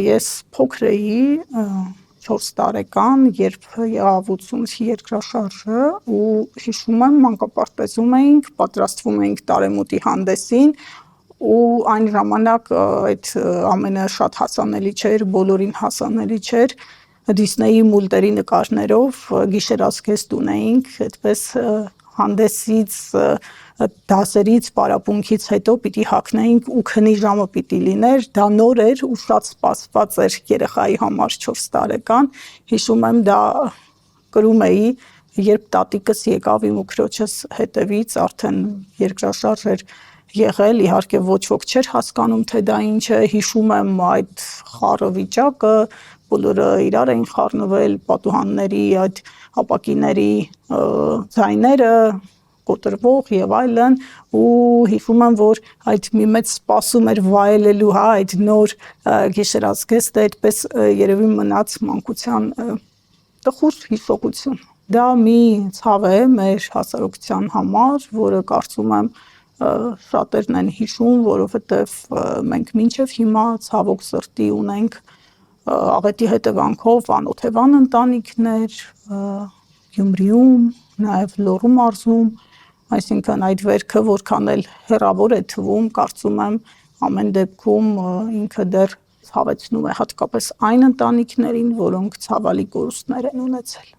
ես փոքր էի, 4 տարեկան, երբ եղավ 80-ի երկրաշարժը ու հիշում եմ մանկապարտեզում էինք, պատրաստվում էինք տարեմուտի հանդեսին ու այն ժամանակ այդ ամենը շատ հասանելի չէր, բոլորին հասանելի չէր, Դիսնեյի մուլտերի նկարներով գիշերազգեստ ունեինք, այդպես հանդեսից, դասերից, պարապմունքից հետո պիտի հագնեինք ու քնի ժամը պիտի լիներ, դա նոր էր ու շատ սպասված էր երեխայի համար 4 տարեկան, հիշում եմ դա կրում էի, երբ տատիկս եկավ իմ ու քրոջս հետևից, արդեն երկրաշարժ էր եղել, իհարկե ոչ ոք չէր հասկանում, թե դա ինչ է, հիշում եմ այդ խառը վիճակը, բոլորը իրար էին խառնվել, պատուհանների, այդ ապակիների ձայները, կոտրվող եւ այլն ու հիշում եմ, որ այդ մի մեծ սպասում էր վայելելու, այդ նոր գիշերազգեստը, այդպես երևի մնաց մանկության տխուր հիշողություն։ Դա մի ցավ է մեր հասարակության համար, որը կարծում եմ շատերն են հիշում, որովհետև մենք մինչև հիմա ցավոք սրտի ունենք աղետի հետևանքով անօթևան ընտանիքներ Գյումրիում, նաև Լոռու մարզում, այսինքն այդ վերքը որքան էլ հեռավոր է թվում, կարծում եմ ամեն դեպքում ինքը դեռ ցավեցնում է հատկապես այն ընտանիքներին, որոնք ցավալի կորուստներ են ունեցել։